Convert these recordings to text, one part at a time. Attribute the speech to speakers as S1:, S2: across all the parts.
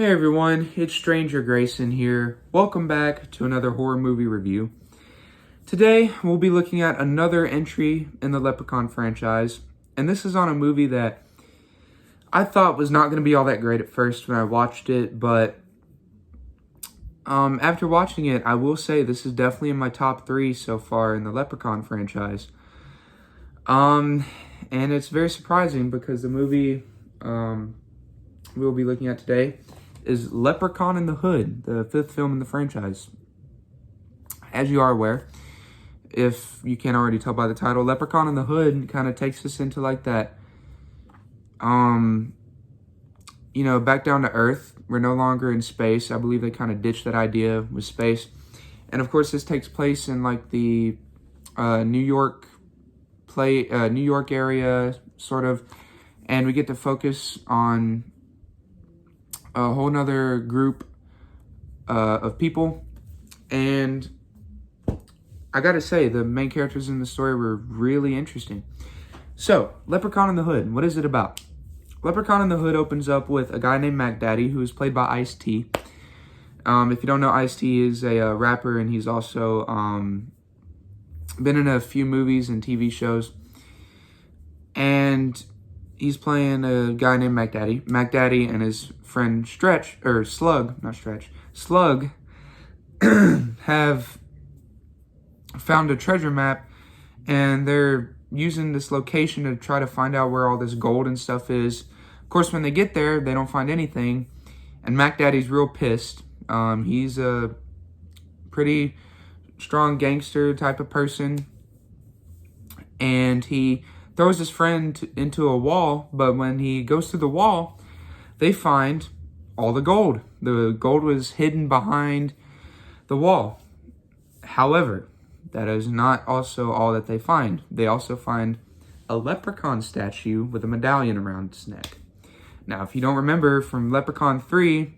S1: Hey everyone, it's Stranger Grayson here. Welcome back to another horror movie review. Today, we'll be looking at another entry in the Leprechaun franchise, and this is on a movie that I thought was not going to be all that great at first when I watched it, but after watching it, I will say this is definitely in my top 3 so far in the Leprechaun franchise. And it's very surprising because the movie we'll be looking at today is Leprechaun in the Hood, the 5th film in the franchise. As you are aware, if you can't already tell by the title, Leprechaun in the Hood kind of takes us into like that, back down to Earth. We're no longer in space. I believe they kind of ditched that idea with space. And of course, this takes place in like the New York area, sort of. And we get to focus on a whole nother group of people, and I gotta say, the main characters in the story were really interesting. So, Leprechaun in the Hood, what is it about? Leprechaun in the Hood opens up with a guy named Mac Daddy, who is played by Ice-T. If you don't know, Ice-T is a rapper, and he's also been in a few movies and TV shows. And he's playing a guy named Mac Daddy. Mac Daddy and his friend Slug, have found a treasure map, and they're using this location to try to find out where all this gold and stuff is. Of course, when they get there, they don't find anything, and Mac Daddy's real pissed. He's a pretty strong gangster type of person, and he throws his friend into a wall, but when he goes through the wall, they find all the gold. The gold was hidden behind the wall. However, that is not also all that they find. They also find a leprechaun statue with a medallion around its neck. Now, if you don't remember from Leprechaun 3,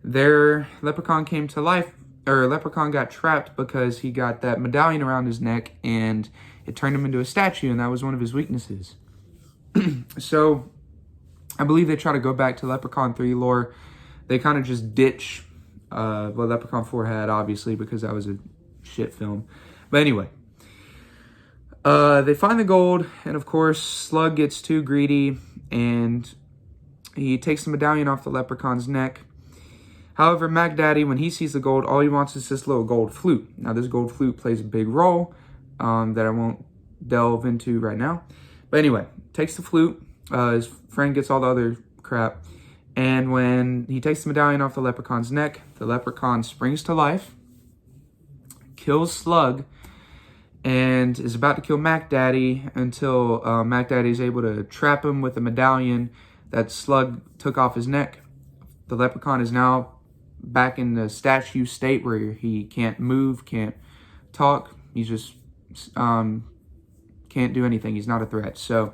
S1: their leprechaun came to life, or Leprechaun got trapped because he got that medallion around his neck, and it turned him into a statue, and that was one of his weaknesses. So, I believe they try to go back to Leprechaun 3 lore. They kind of just ditch what Leprechaun 4 had, obviously, because that was a shit film. But anyway, they find the gold, and of course, Slug gets too greedy, and he takes the medallion off the leprechaun's neck. However, Mac Daddy, when he sees the gold, all he wants is this little gold flute. Now, this gold flute plays a big role that I won't delve into right now. But anyway, takes the flute. His friend gets all the other crap. And when he takes the medallion off the leprechaun's neck, the leprechaun springs to life, kills Slug, and is about to kill Mac Daddy until Mac Daddy is able to trap him with the medallion that Slug took off his neck. The leprechaun is now back in the statue state where he can't move, can't talk. He's just can't do anything. He's not a threat. So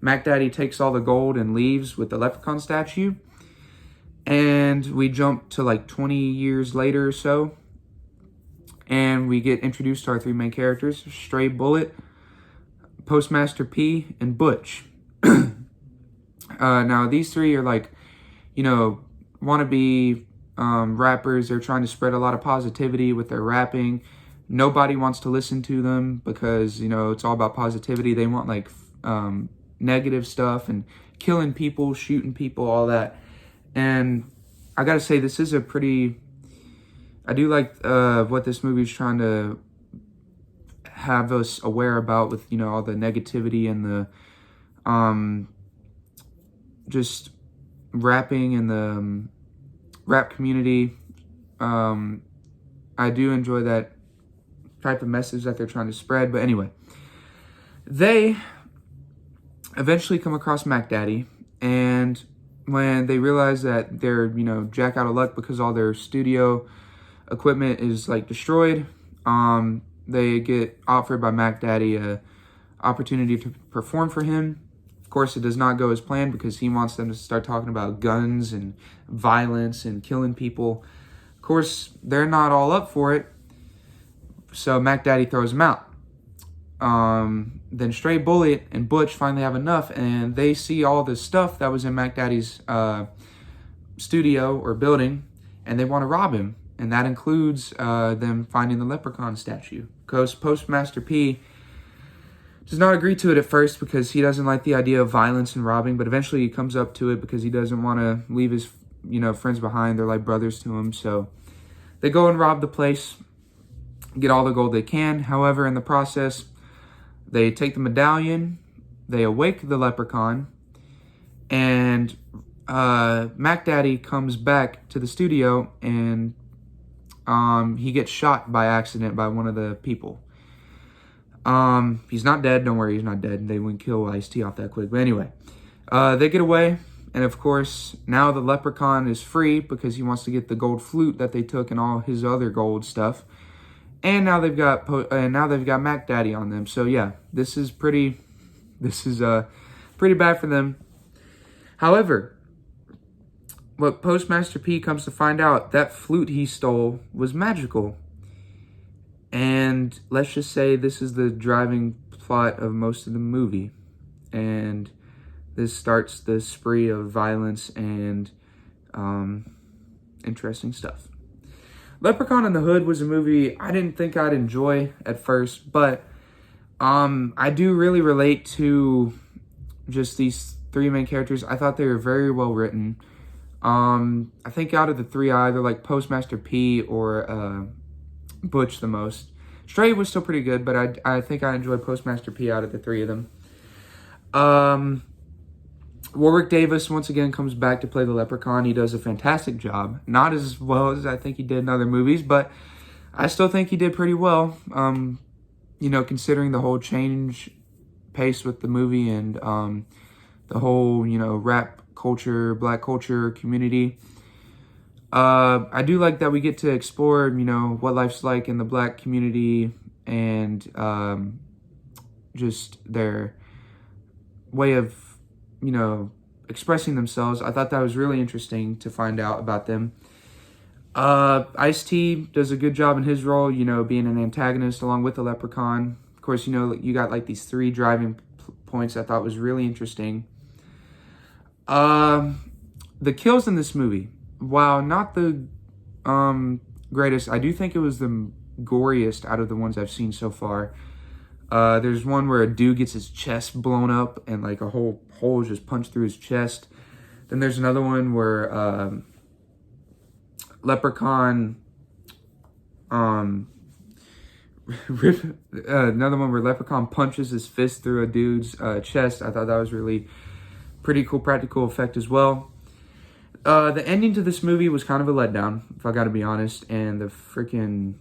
S1: Mac Daddy takes all the gold and leaves with the leprechaun statue. And we jump to like 20 years later or so. And we get introduced to our 3 main characters, Stray Bullet, Postmaster P, and Butch. Now, these 3 are like, wannabe rappers. They're trying to spread a lot of positivity with their rapping. Nobody wants to listen to them because, it's all about positivity. They want like negative stuff and killing people, shooting people, all that. And I gotta say, this is I do like what this movie is trying to have us aware about with, all the negativity and the just rapping and the rap community. I do enjoy that type of message that they're trying to spread. But anyway, they eventually come across Mac Daddy, and when they realize that they're, jack out of luck because all their studio equipment is like destroyed, they get offered by Mac Daddy a opportunity to perform for him. Of course, it does not go as planned because he wants them to start talking about guns and violence and killing people. Of course, they're not all up for it, so Mac Daddy throws him out. Then Stray Bullet and Butch finally have enough, and they see all the stuff that was in Mac Daddy's studio or building, and they want to rob him. And that includes them finding the Leprechaun statue. Because Postmaster P does not agree to it at first because he doesn't like the idea of violence and robbing, but eventually he comes up to it because he doesn't want to leave his, friends behind. They're like brothers to him. So they go and rob the place, get all the gold they can. However, in the process, they take the medallion, they awake the Leprechaun, and Mac Daddy comes back to the studio, and he gets shot by accident by one of the people. He's not dead. Don't worry, he's not dead. They wouldn't kill Ice-T off that quick. But anyway, they get away, and of course, now the Leprechaun is free because he wants to get the gold flute that they took and all his other gold stuff. And now they've got Mac Daddy on them. So yeah, this is pretty bad for them. However, what Postmaster P comes to find out, that flute he stole was magical. And let's just say this is the driving plot of most of the movie. And this starts the spree of violence and interesting stuff. Leprechaun in the Hood was a movie I didn't think I'd enjoy at first, but I do really relate to just these three main characters. I thought they were very well written. I think out of the three, I either like Postmaster P or Butch the most. Stray was still pretty good, but I think I enjoyed Postmaster P out of the three of them. Warwick Davis once again comes back to play the Leprechaun. He does a fantastic job. Not as well as I think he did in other movies, but I still think he did pretty well. Considering the whole change pace with the movie and the whole, rap culture, black culture community. I do like that we get to explore, what life's like in the black community and just their way of, expressing themselves. I thought that was really interesting to find out about them. Ice-T does a good job in his role, being an antagonist along with the Leprechaun. Of course, you got like these three driving points I thought was really interesting. The kills in this movie, while not the greatest, I do think it was the goriest out of the ones I've seen so far. There's one where a dude gets his chest blown up and like a whole hole is just punched through his chest. Then there's another one where Leprechaun punches his fist through a dude's chest. I thought that was really pretty cool practical effect as well. The ending to this movie was kind of a letdown, if I gotta be honest, and the freaking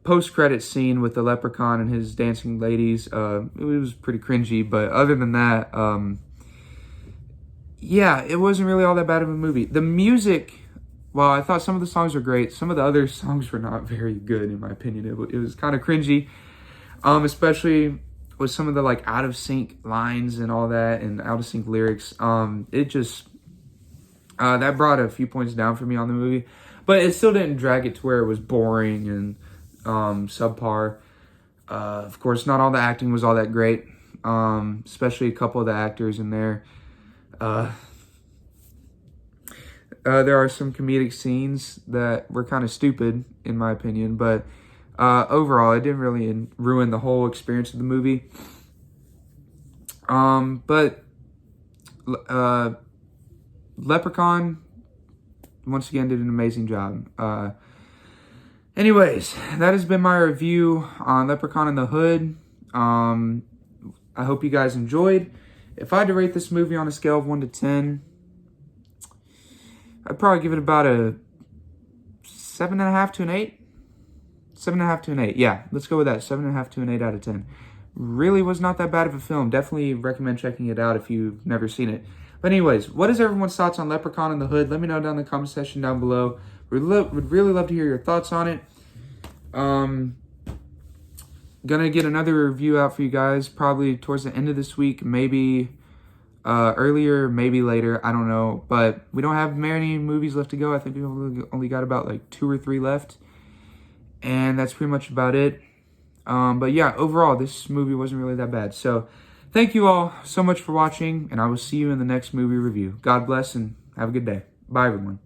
S1: post-credit scene with the Leprechaun and his dancing ladies, it was pretty cringy, but other than that, it wasn't really all that bad of a movie. The music, while I thought some of the songs were great, some of the other songs were not very good, in my opinion. It was kind of cringy, especially with some of the like out of sync lines and all that, and out of sync lyrics. It just that brought a few points down for me on the movie, but it still didn't drag it to where it was boring and subpar. Of course, not all the acting was all that great, especially a couple of the actors in there. There are some comedic scenes that were kind of stupid, in my opinion, but overall, it didn't really ruin the whole experience of the movie. But Leprechaun, once again, did an amazing job. Anyways, that has been my review on Leprechaun in the Hood. I hope you guys enjoyed. If I had to rate this movie on a scale of 1 to 10, I'd probably give it about a 7.5 to an 8. 7.5 to an 8. Yeah, let's go with that. 7.5 to an 8 out of 10. Really was not that bad of a film. Definitely recommend checking it out if you've never seen it. But anyways, what is everyone's thoughts on Leprechaun in the Hood? Let me know down in the comment section down below. Would really love to hear your thoughts on it. Gonna get another review out for you guys probably towards the end of this week, maybe earlier, maybe later, I don't know. But we don't have many movies left to go. I think we only got about like 2 or 3 left. And that's pretty much about it. But yeah, overall, this movie wasn't really that bad. So Thank you all so much for watching, and I will see you in the next movie review. God bless and have a good day. Bye, everyone.